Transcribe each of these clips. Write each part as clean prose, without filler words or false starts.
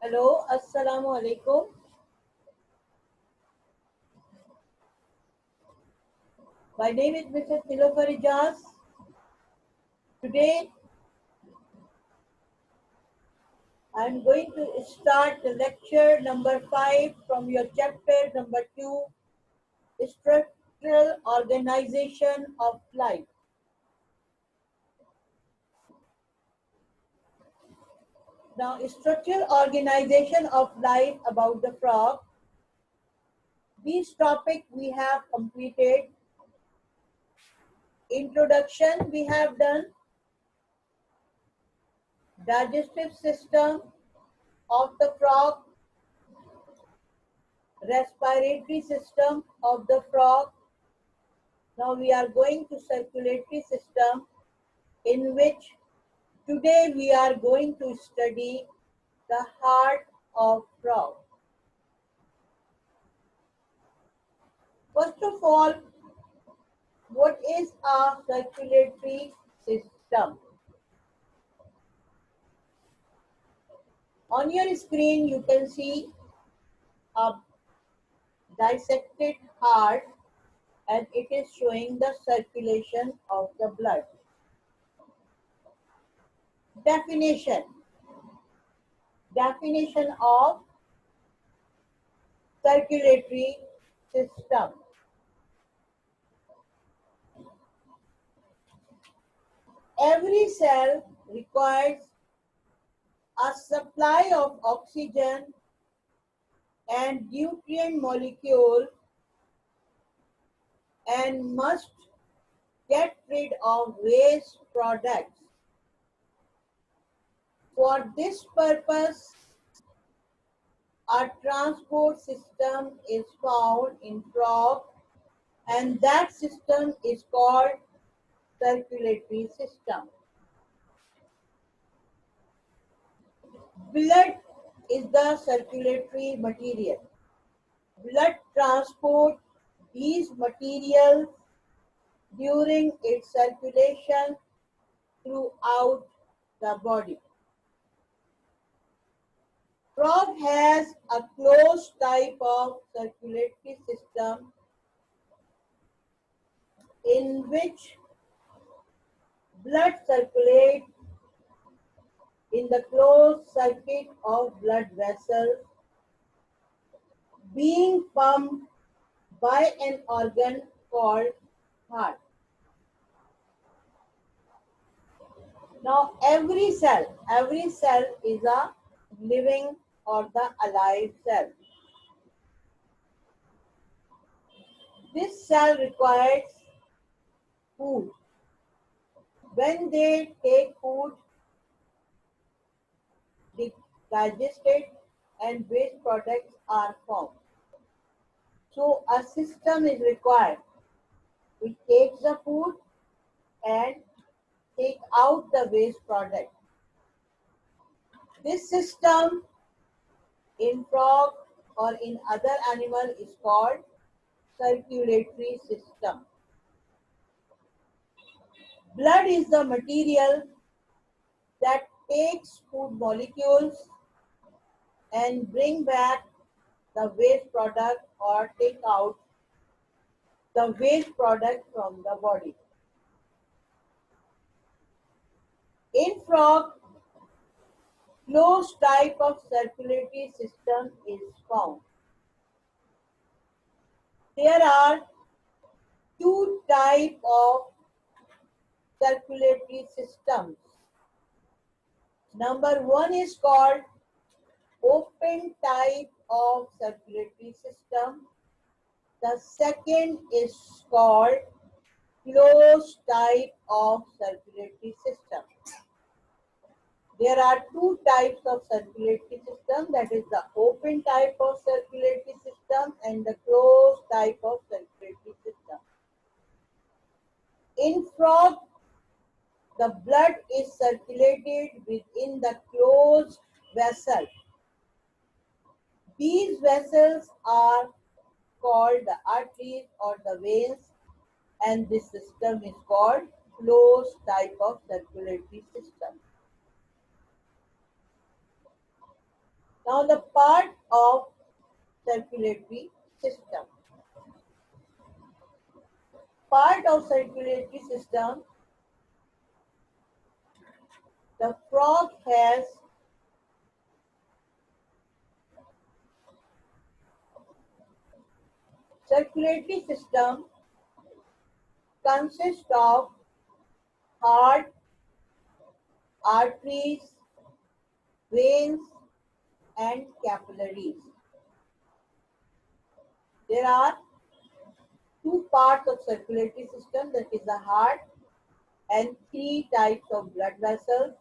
Hello, Assalamu alaikum. My name is Mrs. Nilofer Ijaz. Today, I am going to start the lecture number 5 from your chapter number 2, Structural Organization of Life. Now, structural organization of life about the frog. This topic we have completed. Introduction we have done. Digestive system of the frog. Respiratory system of the frog. Now we are going to circulatory system, in which today we are going to study the heart of frog. First of all, what is a circulatory system? On your screen you can see a dissected heart, and it is showing the circulation of the blood. Definition of circulatory system. Every cell requires a supply of oxygen and nutrient molecule and must get rid of waste products. For this purpose, a transport system is found in frog, and that system is called circulatory system. Blood is the circulatory material. Blood transport these materials during its circulation throughout the body. Frog has a closed type of circulatory system in which blood circulates in the closed circuit of blood vessels being pumped by an organ called heart. Now every cell is a living or the alive cell. This cell requires food. When they take food, they digest it and waste products are formed. So a system is required which takes the food and take out the waste product. This system in frog or in other animal is called circulatory system. Blood is the material that takes food molecules and bring back the waste product or take out the waste product from the body. In frog, closed type of circulatory system is found. There are two types of circulatory systems. Number one is called open type of circulatory system. The second is called closed type of circulatory system. There are two types of circulatory system, that is the open type of circulatory system and the closed type of circulatory system. In frog, the blood is circulated within the closed vessel. These vessels are called the arteries or the veins, and this system is called closed type of circulatory system. Now the part of circulatory system. Part of circulatory system, the frog has circulatory system consists of heart, arteries, veins, and capillaries. There are two parts of circulatory system, that is the heart, and three types of blood vessels.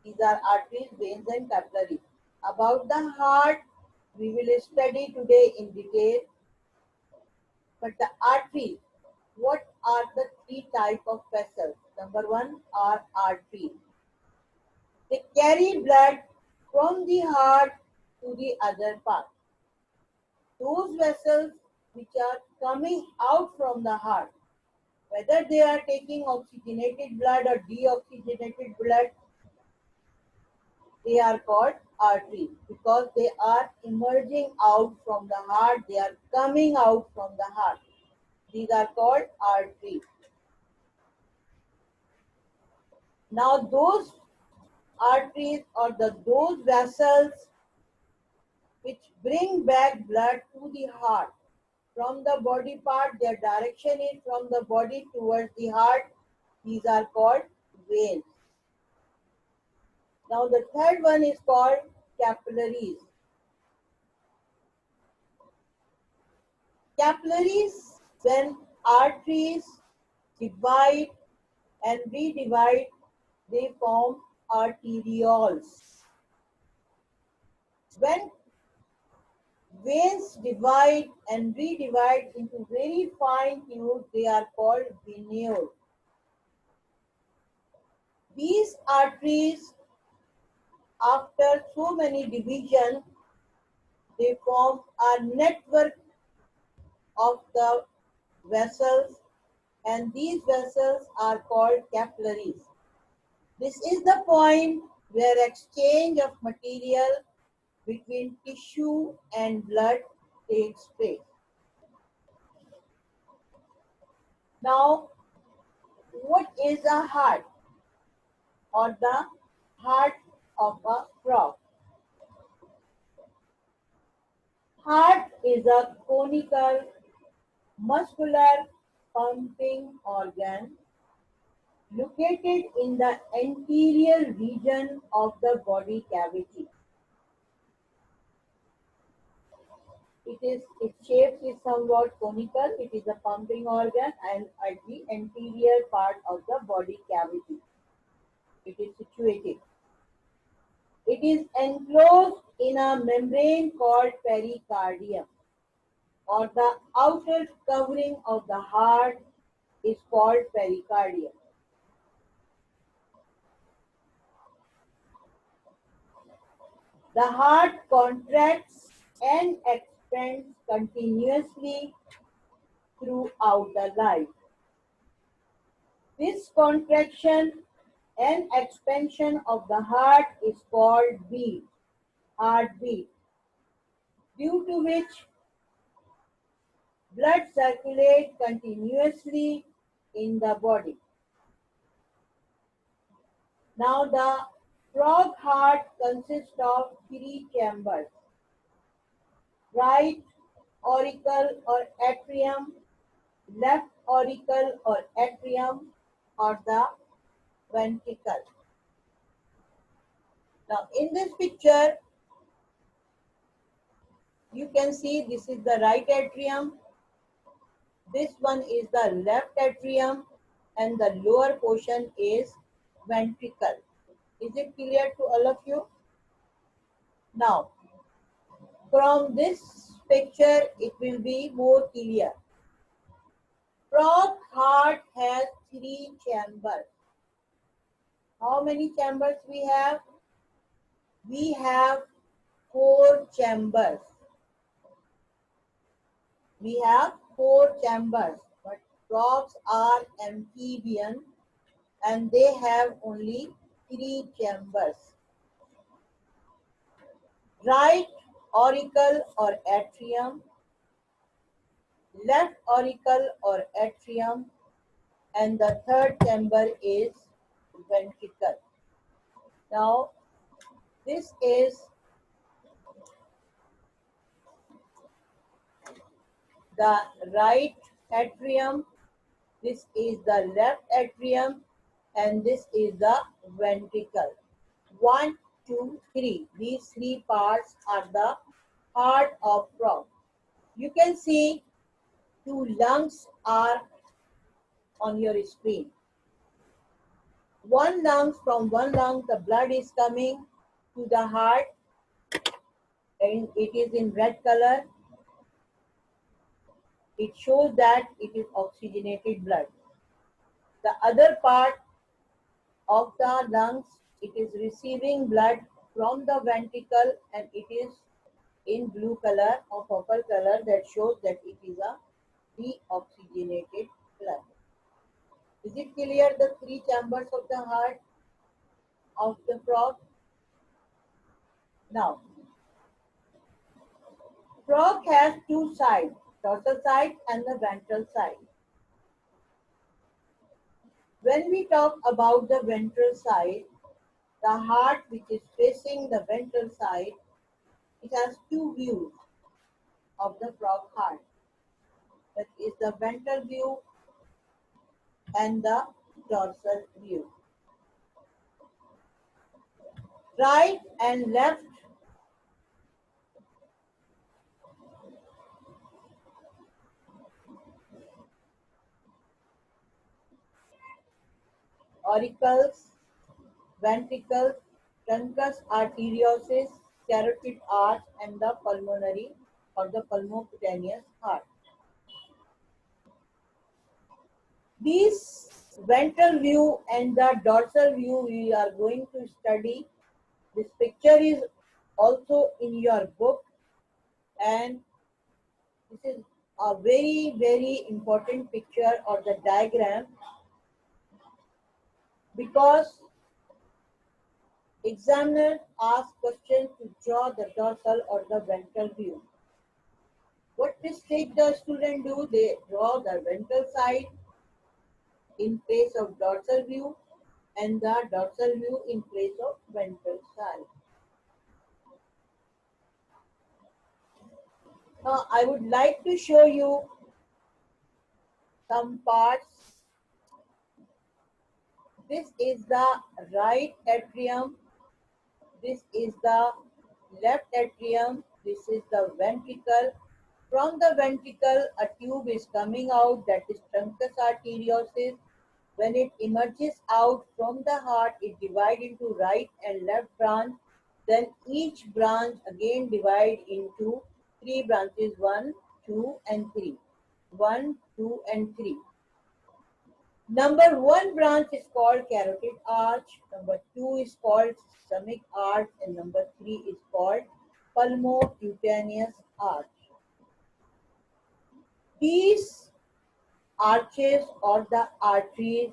These are arteries, veins, and capillaries. About the heart, we will study today in detail. But the arteries, what are the three types of vessels? Number one are arteries. They carry blood from the heart to the other part. Those vessels which are coming out from the heart, whether they are taking oxygenated blood or deoxygenated blood, they are called arteries because they are emerging out from the heart, they are coming out from the heart. These are called arteries. Now those arteries or those vessels which bring back blood to the heart from the body part, their direction is from the body towards the heart. These are called veins. Now the third one is called capillaries. Capillaries, when arteries divide and redivide, they form arterioles. When veins divide and redivide into very fine tubes, they are called venules. These arteries, after so many divisions, they form a network of the vessels, and these vessels are called capillaries. This is the point where exchange of material between tissue and blood takes place. Now, what is a heart or the heart of a frog? Heart is a conical, muscular pumping organ located in the anterior region of the body cavity. Its shape is somewhat conical. It is a pumping organ and at the anterior part of the body cavity. It is situated. It is enclosed in a membrane called pericardium, or the outer covering of the heart is called pericardium. The heart contracts and expands continuously throughout the life. This contraction and expansion of the heart is called beat, heartbeat, due to which blood circulates continuously in the body. Now the frog heart consists of three chambers: right auricle or atrium, left auricle or atrium, or the ventricle. Now in this picture, you can see this is the right atrium, this one is the left atrium, and the lower portion is ventricle. Is it clear to all of you? Now, from this picture, it will be more clear. Frog heart has 3 chambers. How many chambers we have? We have 4 chambers. We have 4 chambers, but frogs are amphibian and they have only 3 chambers. Right auricle or atrium, left auricle or atrium, and the third chamber is ventricle. Now, this is the right atrium, this is the left atrium, and this is the ventricle. 1, 2, 3. These 3 parts are the heart of frog. You can see 2 lungs are on your screen. From one lung, the blood is coming to the heart, and it is in red color. It shows that it is oxygenated blood. The other part of the lungs, it is receiving blood from the ventricle, and it is in blue color or purple color, that shows that it is a deoxygenated blood. Is it clear, the 3 chambers of the heart of the frog? Now, frog has 2 sides, dorsal side and the ventral side. When we talk about the ventral side, the heart which is facing the ventral side, it has 2 views of the frog heart. That is the ventral view and the dorsal view. Right and left auricles, ventricles, truncus arteriosus, carotid arch, and the pulmonary or the pulmocutaneous heart. These ventral view and the dorsal view we are going to study. This picture is also in your book, and this is a very, very important picture or the diagram, because examiners ask questions to draw the dorsal or the ventral view. What mistake the student do? They draw the ventral side in place of dorsal view and the dorsal view in place of ventral side. Now I would like to show you some parts. This is the right atrium, this is the left atrium, this is the ventricle. From the ventricle, a tube is coming out, that is truncus arteriosus. When it emerges out from the heart, it divides into right and left branch. Then each branch again divide into 3 branches, 1, 2, and 3. 1, 2, and 3. Number 1 branch is called carotid arch, number 2 is called stomach arch, and number 3 is called pulmocutaneous arch. These arches or the arteries,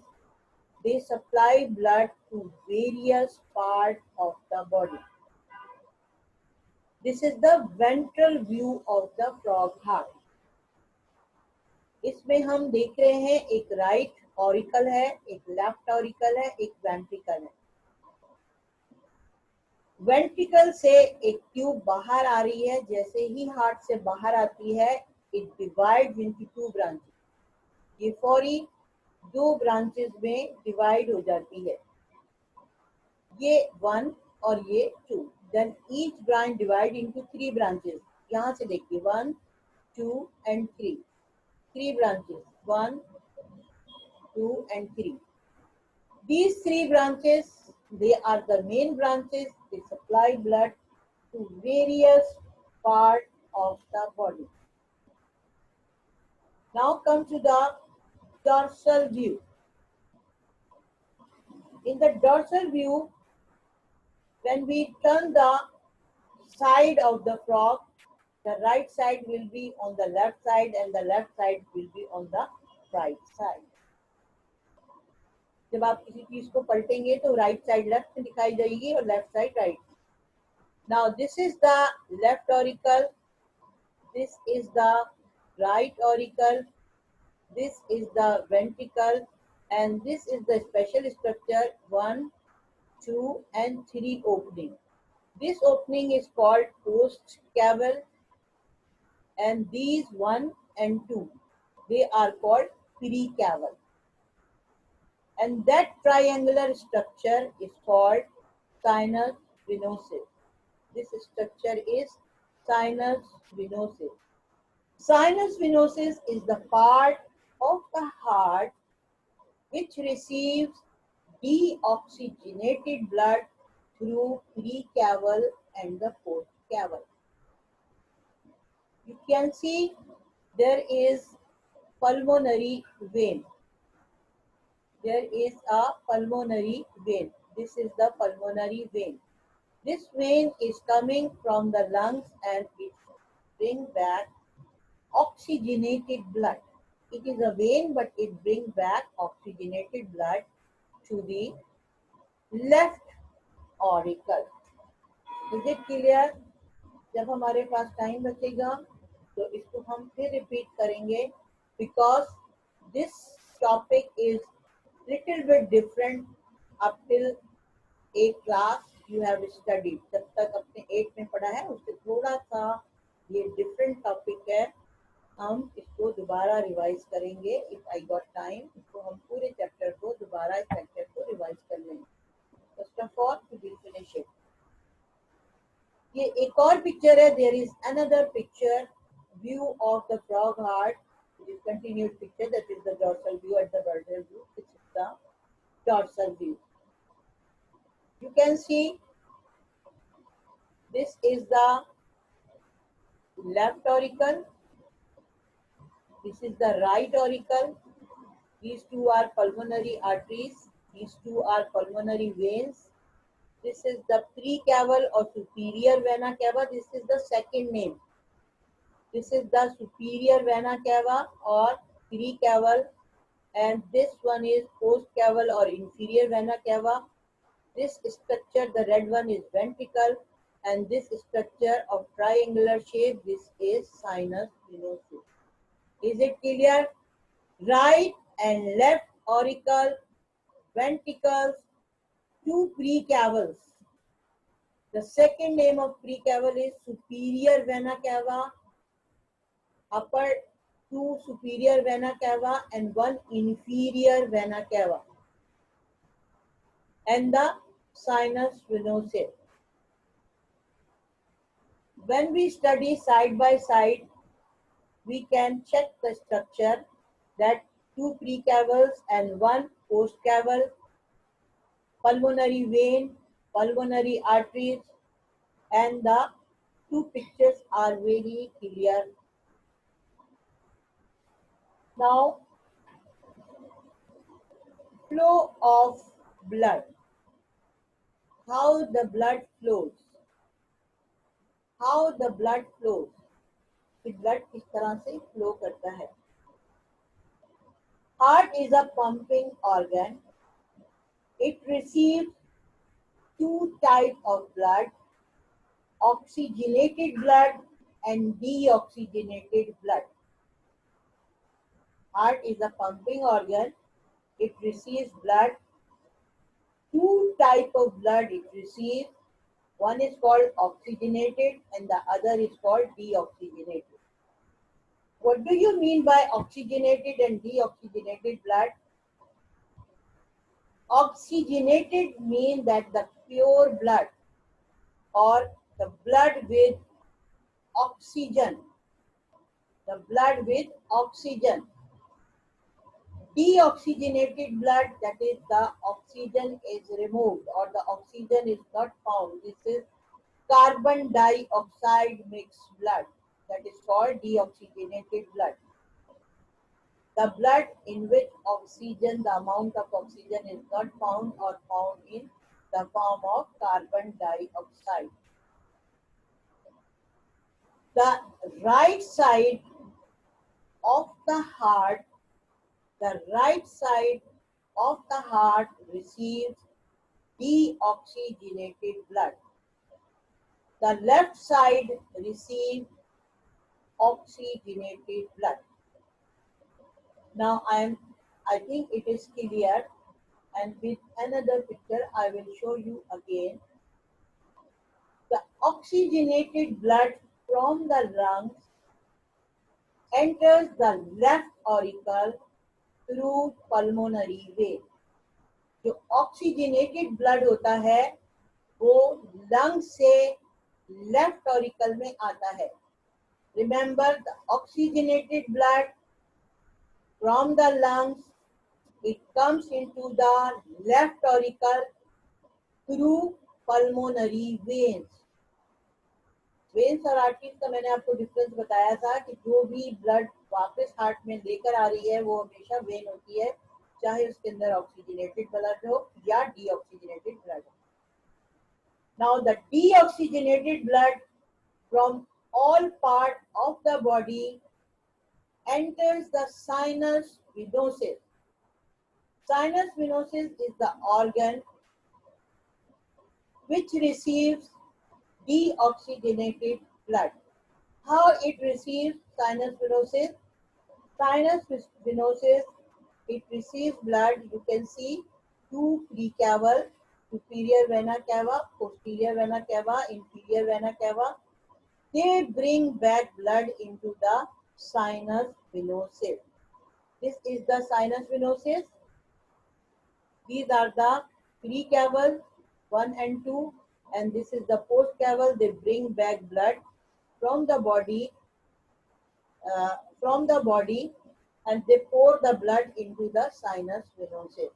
they supply blood to various parts of the body. This is the ventral view of the frog heart. इसमें हम देख रहे हैं एक right auricle है, एक left auricle है, एक वेंट्रिकल है. वेंट्रिकल से एक ट्यूब बाहर आ रही है. जैसे ही हार्ट से बाहर आती है, इट डिवाइड्स इनटू 2 ब्रांचेस. ये फौरी 2 ब्रांचेस में डिवाइड हो जाती है. ये 1 और ये 2. Then each branch divide into 3 branches. यहाँ से देखिए 1, 2 and 3. 3 branches. 1, 2 and 3. These 3 branches, they are the main branches. They supply blood to various parts of the body. Now come to the dorsal view. In the dorsal view, when we turn the side of the frog, the right side will be on the left side and the left side will be on the right side. जब आप किसी चीज को पलटेंगे तो right side left में दिखाई देगी और left side right. Now this is the left auricle, this is the right auricle, this is the ventricle, and this is the special structure 1, 2 and 3 opening. This opening is called post caval, and these 1 and 2, they are called precaval. And that triangular structure is called sinus venosus. This structure is sinus venosus. Sinus venosus is the part of the heart which receives deoxygenated blood through precaval and the postcaval. You can see there is pulmonary vein. There is a pulmonary vein. This is the pulmonary vein. This vein is coming from the lungs and it brings back oxygenated blood. It is a vein but it brings back oxygenated blood to the left auricle. Is it clear? जब हमारे पास time बचेगा तो इसको हम फिर repeat करेंगे because this topic is little bit different up till a class you have studied. जब तक अपने 8 में पढ़ा है उससे थोड़ा सा ये different topic है. हम इसको दोबारा रिवाइज करेंगे. If I got time, इसको हम पूरे चैप्टर को दोबारा इस चैप्टर को रिवाइज कर लेंगे. First of all, we will finish it. ये एक और पिक्चर है. There is another picture, view of the frog heart. It is continued picture. That is the dorsal view. At the dorsal view, this is the dorsal view. You can see this is the left auricle. This is the right auricle. These two are pulmonary arteries. These two are pulmonary veins. This is the precaval or superior vena cava. This is the second name. This is the superior vena cava or precaval, and this one is postcaval or inferior vena cava. This structure, the red one, is ventricle, and this structure of triangular shape, this is sinus venosus. Is it clear? Right and left auricle, ventricles, 2 precavals. The second name of precaval is superior vena cava, upper 2 superior vena cava and 1 inferior vena cava, and the sinus venosus. When we study side by side, we can check the structure that 2 precavals and 1 postcaval, pulmonary vein, pulmonary arteries, and the 2 pictures are very clear. Now, flow of blood. How the blood flows. How the blood flows. कि blood किस तरह से flow करता है. Heart is a pumping organ. It receives 2 types of blood, oxygenated blood and deoxygenated blood. Heart is a pumping organ. It receives blood. 2 types of blood it receives. One is called oxygenated and the other is called deoxygenated. What do you mean by oxygenated and deoxygenated blood? Oxygenated means that the pure blood, or the blood with oxygen. The blood with oxygen. Deoxygenated blood, that is the oxygen is removed or the oxygen is not found. This is carbon dioxide mixed blood. That is called deoxygenated blood. The blood in which oxygen, the amount of oxygen is not found or found in the form of carbon dioxide. The right side of the heart, the right side of the heart receives deoxygenated blood. The left side receives oxygenated blood. Now I think it is clear, and with another picture I will show you again. The oxygenated blood from the lungs enters the left auricle through pulmonary vein. जो oxygenated blood होता है वो lung से left auricle में आता है. Remember the oxygenated blood from the lungs, it comes into the left auricle through pulmonary veins. Veins और arteries का मैंने आपको डिफरेंस बताया था कि जो भी ब्लड वापस हार्ट में लेकर आ रही है वो हमेशा वेन होती है, चाहे उसके अंदर ऑक्सीजनेटेड ब्लड हो या डीऑक्सीजनेटेड ब्लड हो. Now the deoxygenated blood from all part of the body enters the sinus venosus. Sinus venosus is the organ which receives deoxygenated blood. How it receives sinus venosus? Sinus venosus, it receives blood. You can see two precaval, superior vena cava, posterior vena cava, inferior vena cava. They bring back blood into the sinus venosus. This is the sinus venosus. These are the precaval 1 and 2, and this is the postcaval. They bring back blood from the body, and they pour the blood into the sinus venosus.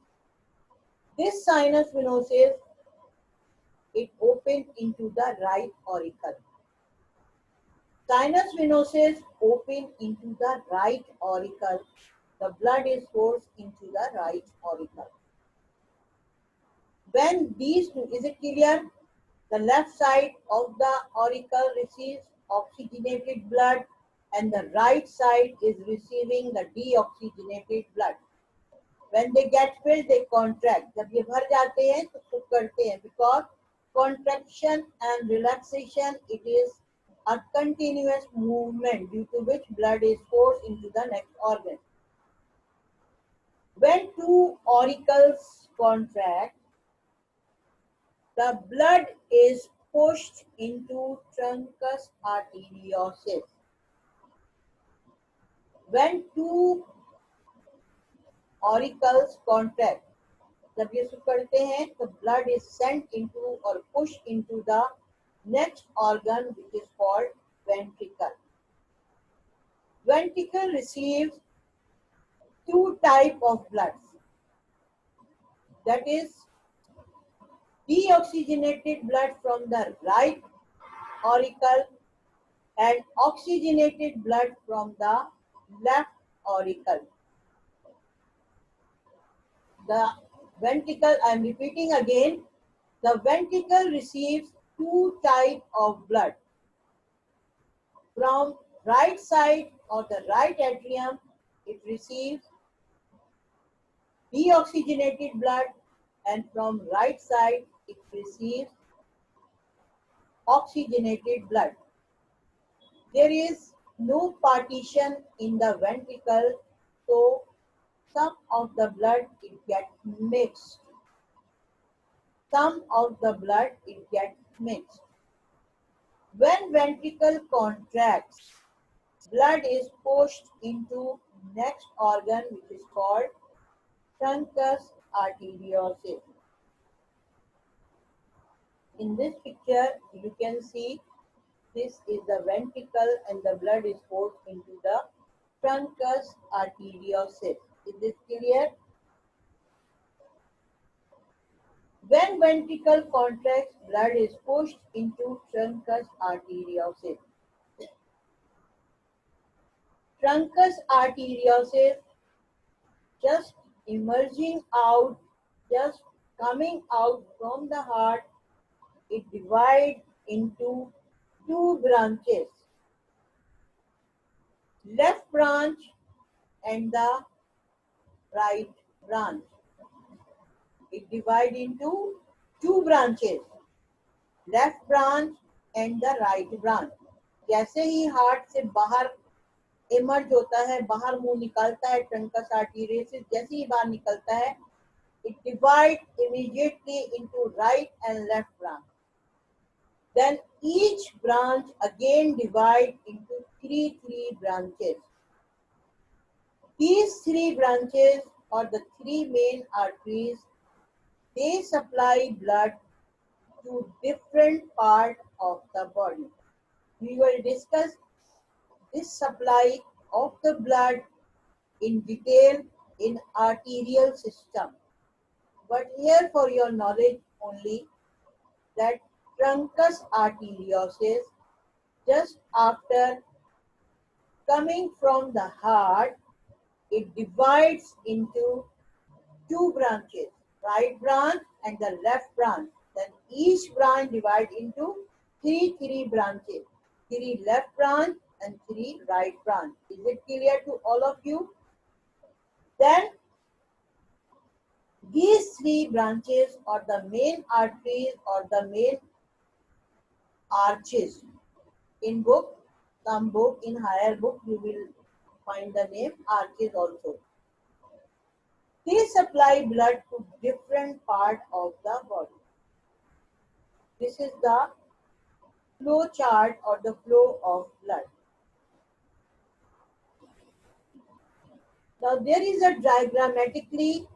This sinus venosus, it opens into the right auricle. Sinus venosus open into the right auricle. The blood is forced into the right auricle. When these two, is it clear? The left side of the auricle receives oxygenated blood and the right side is receiving the deoxygenated blood. When they get filled, they contract. जब ये भर जाते हैं तो सुख करते हैं, because contraction and relaxation, it is a continuous movement due to which blood is forced into the next organ. When two auricles contract, the blood is pushed into truncus arteriosus. When two auricles contract, जब ये सुकड़ते हैं तो blood is sent into or pushed into the next organ which is called ventricle. Ventricle receives two types of blood. That is deoxygenated blood from the right auricle and oxygenated blood from the left auricle. The ventricle, I am repeating again, the ventricle receives two types of blood. From right side or the right atrium, it receives deoxygenated blood, and from right side, it receives oxygenated blood. There is no partition in the ventricle, so some of the blood it gets mixed. Some of the blood it gets mixed. When ventricle contracts, blood is pushed into next organ which is called truncus arteriosus. In this picture, you can see this is the ventricle and the blood is forced into the truncus arteriosus. Is this clear? When ventricle contracts, blood is pushed into truncus arteriosus. Truncus arteriosus just emerging out, just coming out from the heart, it divides into two branches, left branch and the right branch. It divides into two branches, left branch and the right branch. जैसे ही heart से बाहर emerge होता है, बाहर मुंह निकालता है trunks arteriosus, जैसे ही बाहर निकलता है, it divides immediately into right and left branch. Then each branch again divides into three branches. These three branches or the three main arteries, they supply blood to different parts of the body. We will discuss this supply of the blood in detail in arterial system. But here for your knowledge only that truncus arteriosus just after coming from the heart, it divides into two branches, right branch and the left branch. Then each branch divides into three branches, three left branch and three right branch. Is it clear to all of you? Then these three branches or the main arteries or the main arches. In book, some book, in higher book, you will find the name arches also. They supply blood to different part of the body. This is the flow chart or the flow of blood. Now there is a diagrammatically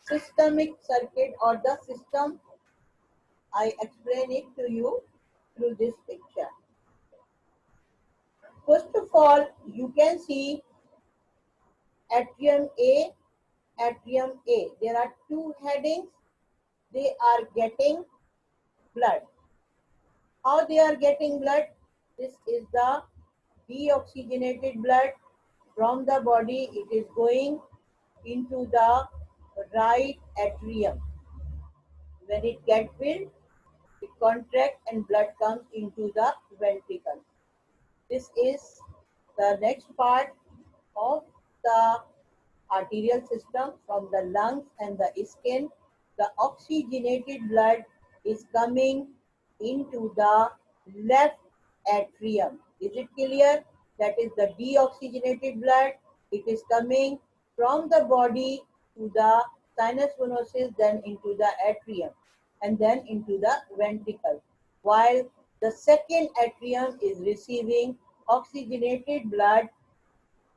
systemic circuit or the system. I explain it to you through this picture. First of all, you can see atrium A, atrium A. There are two headings. They are getting blood. How they are getting blood? This is the deoxygenated blood from the body. It is going into the right atrium. When it gets filled, it contracts and blood comes into the ventricle. This is the next part of the arterial system from the lungs and the skin. The oxygenated blood is coming into the left atrium. Is it clear? That is the deoxygenated blood. It is coming from the body to the sinus venosus, then into the atrium, and then into the ventricle. While the second atrium is receiving oxygenated blood,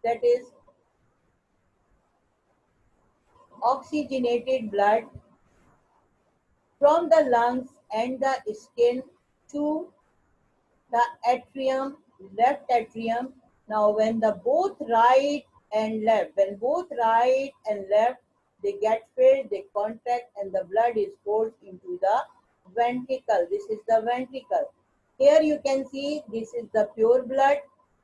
that is oxygenated blood from the lungs and the skin to the atrium, left atrium. Now when the both right and left, when both right and left, they get filled, they contract and the blood is forced into the ventricle. This is the ventricle. Here you can see this is the pure blood,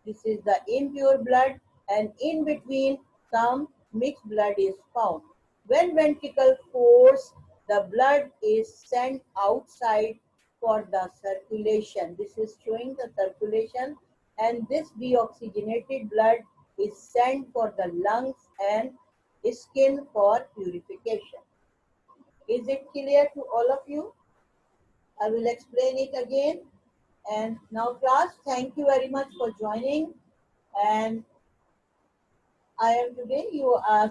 this is the impure blood, and in between some mixed blood is found. When ventricle force, the blood is sent outside for the circulation. This is showing the circulation, and this deoxygenated blood is sent for the lungs and skin for purification. Is it clear to all of you? I will explain it again. And now class, thank you very much for joining. And I am today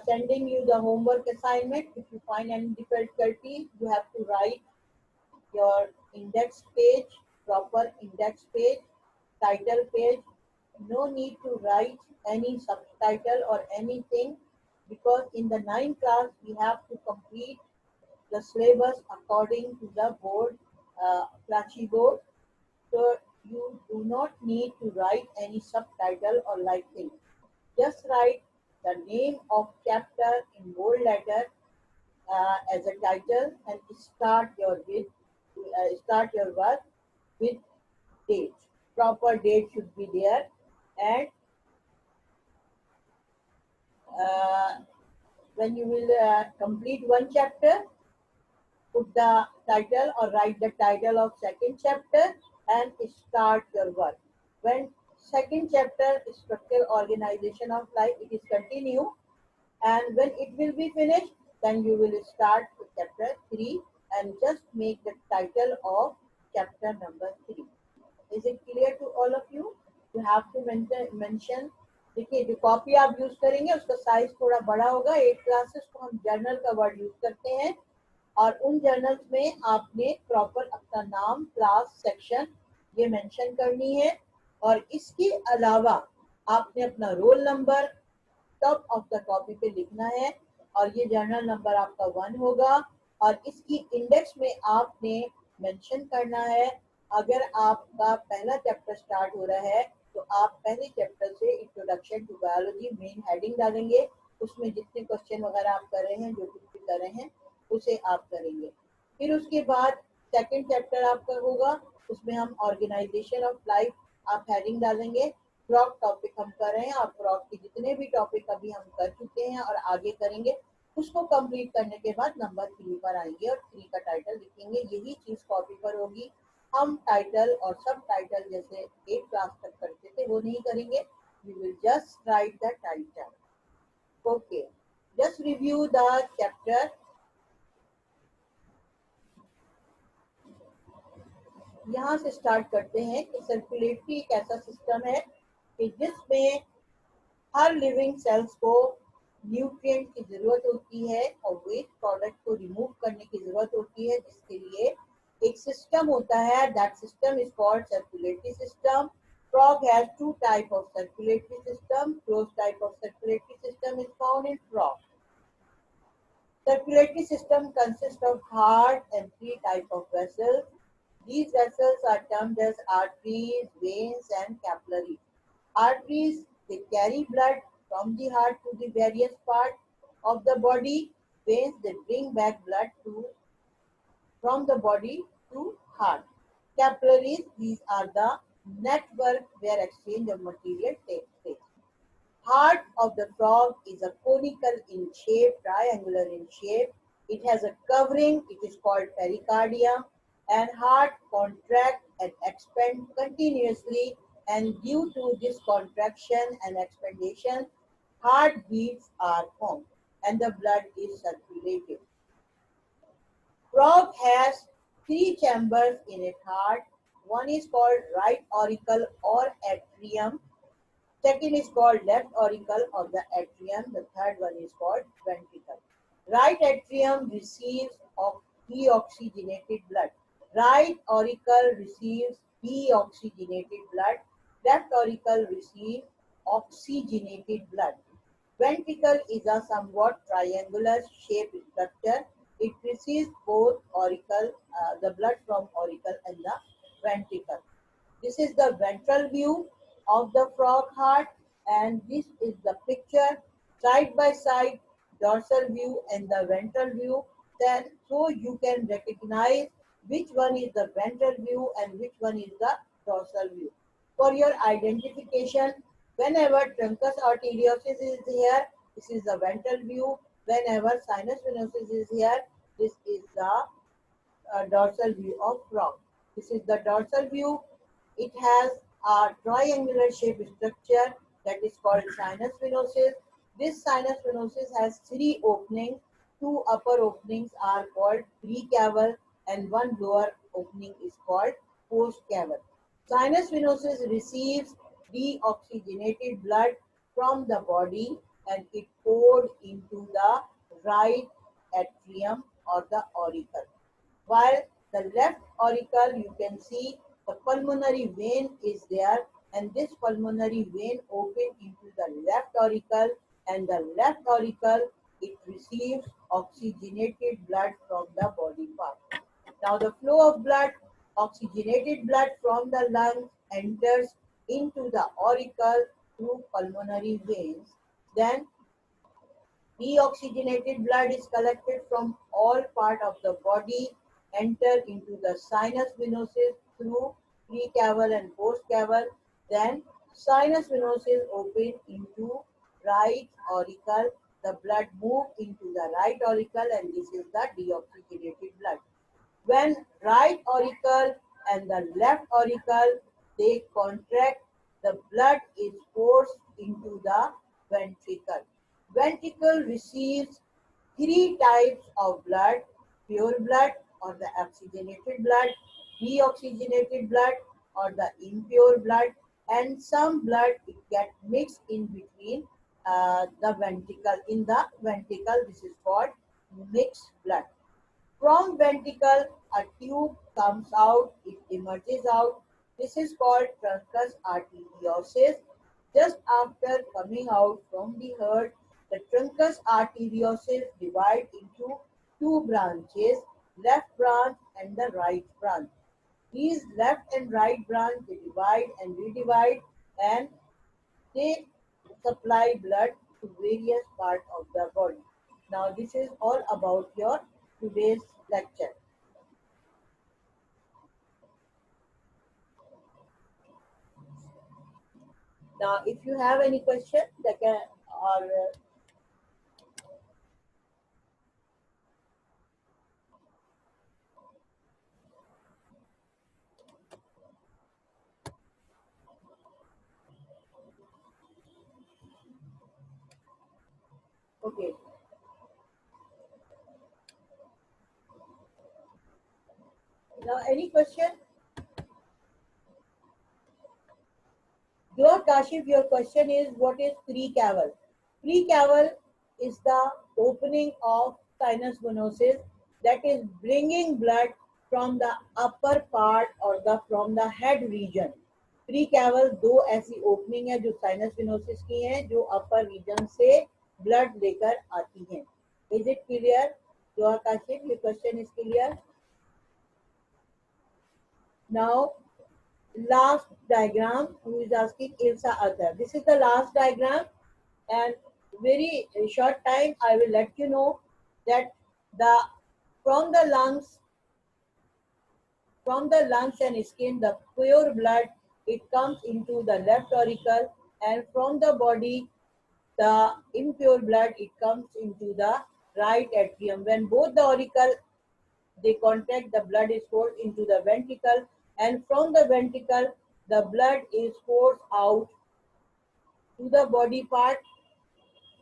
sending you the homework assignment. If you find any difficulty, you have to write your index page, proper index page, title page. No need to write any subtitle or anything, because in the 9th class we have to complete the syllabus according to the board placebo. So you do not need to write any subtitle or like thing. Just write the name of chapter in bold letter as a title and start your work with date. Proper date should be there, and uh, when you will complete one chapter, put the title or write the title of second chapter and start your work. When second chapter structural organization of life, it is continue, and when it will be finished, then you will start with chapter 3 and just make the title of chapter number 3. Is it clear to all of you? You have to mention. देखिए जो copy आप use करेंगे उसका size थोड़ा बड़ा होगा. 8 classes को हम जर्नल का वर्ड यूज करते हैं और उन जर्नल्स में आपने प्रॉपर अपना नाम, क्लास, सेक्शन ये मेंशन करनी है. और इसके अलावा आपने अपना roll number top of the copy पे लिखना है और ये जर्नल नंबर आपका 1 होगा. और इसकी इंडेक्स में आपने मेंशन करना है. अगर आपका पहला चैप्टर स्टार्ट हो रहा है तो आप पहले चैप्टर से introduction to biology main heading डालेंगे. उसमें जितने क्वेश्चन वगैरह आप कर रहे हैं, जो कुछ भी कर रहे हैं, उसे आप करेंगे. फिर उसके बाद सेकंड चैप्टर आपका होगा, उसमें हम ऑर्गेनाइजेशन ऑफ लाइफ आप हेडिंग डालेंगे. फ्रॉग टॉपिक हम कर रहे हैं और फ्रॉग के जितने भी टॉपिक अभी हम कर चुके हैं और आगे करेंगे उसको कंप्लीट करने के बाद नंबर 3 पर आएंगे और 3 का टाइटल लिखेंगे. यही चीज कॉपी पर होगी. हम टाइटल और सब टाइटल जैसे 8 क्लास तक करते थे वो नहीं करेंगे. We will just write the title. Okay, just review the chapter. यहाँ से स्टार्ट करते हैं कि सर्कुलेटरी एक ऐसा सिस्टम है कि जिसमें हर लिविंग सेल्स को न्यूट्रिएंट की जरूरत होती है और वेस्ट प्रोडक्ट को रिमूव करने की जरूरत होती है, जिसके लिए एक सिस्टम होता है. That system is called circulatory system. Frog has two type of circulatory system. Closed type of circulatory system is found in frog. Circulatory system consists of heart and 3 type of vessels. These vessels are termed as arteries, veins, and capillaries. Arteries, they carry blood from the heart to the various parts of the body. Veins, they bring back blood from the body to heart. Capillaries, these are the network where exchange of material takes place. Heart of the frog is a conical in shape, triangular in shape. It has a covering, it is called pericardium, and heart contract and expand continuously, and due to this contraction and expansion, heartbeats are formed and the blood is circulated. Frog has 3 chambers in its heart. One is called right auricle or atrium. Second is called left auricle of the atrium. The third one is called ventricle. Right atrium receives deoxygenated blood. Right auricle receives deoxygenated blood. Left auricle receives oxygenated blood. Ventricle is a somewhat triangular shaped structure. It receives both the blood from auricle and the ventricle. This is the ventral view of the frog heart, and this is the picture side by side, dorsal view and the ventral view. Then so you can recognize which one is the ventral view and which one is the dorsal view. For your identification, whenever truncus arteriosus is here, this is the ventral view. Whenever sinus venosus is here, this is the dorsal view of frog. This is the dorsal view. It has a triangular shaped structure that is called sinus venosus. This sinus venosus has 3 openings. 2 upper openings are called precaval and 1 lower opening is called postcaval. Sinus venosus receives deoxygenated blood from the body and it poured into the right atrium or the auricle. While the left auricle, you can see the pulmonary vein is there, and this pulmonary vein opens into the left auricle, and the left auricle, it receives oxygenated blood from the body part. Now the flow of blood Oxygenated blood from the lungs enters into the auricle through pulmonary veins. Then deoxygenated blood is collected from all part of the body, enter into the sinus venosus through pre-caval and post-caval. Then sinus venosus open into right auricle. The blood move into the right auricle, and this is the deoxygenated blood. When right auricle and the left auricle they contract, the blood is forced into the ventricle. Ventricle receives three types of blood: pure blood or the oxygenated blood, deoxygenated blood or the impure blood, and some blood it get mixed in between the ventricle. In the ventricle, this is called mixed blood. From ventricle, a tube comes out, it emerges out. This is called truncus arteriosus. Just after coming out from the heart, the truncus arteriosus divide into two branches, left branch and the right branch. These left and right branch they divide and redivide, and they supply blood to various parts of the body. Now this is all about your today's lecture. Now, if you have any question, they can or okay. Now, any question? Your Kashif, your question is what is pre-caval? Pre-caval is the opening of sinus venosus, that is bringing blood from the upper part or the from the head region. Pre-caval दो ऐसी opening है जो sinus venosus की हैं जो अपर reason से blood लेकर आती हैं. Is it clear? Your Kashif, your question is clear. Now last diagram, who is asking Ilsa Athar. This is the last diagram, and very short time I will let you know that the from the lungs and skin, the pure blood it comes into the left auricle, and from the body the impure blood it comes into the right atrium. When both the auricle they contract, the blood is forced into the ventricle, and from the ventricle the blood is forced out to the body part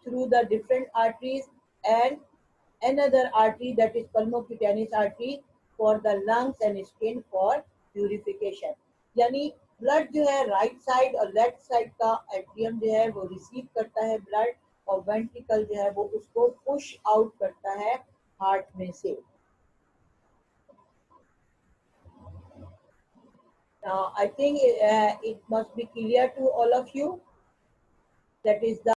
through the different arteries and another artery, that is pulmocutaneous artery, for the lungs and skin for purification. यानी blood जो है right side और left side का atrium जो है वो receive करता है ब्लड, और वेंट्रिकल जो है वो उसको पुश आउट करता है हार्ट में से. Now I think it must be clear to all of you, that is the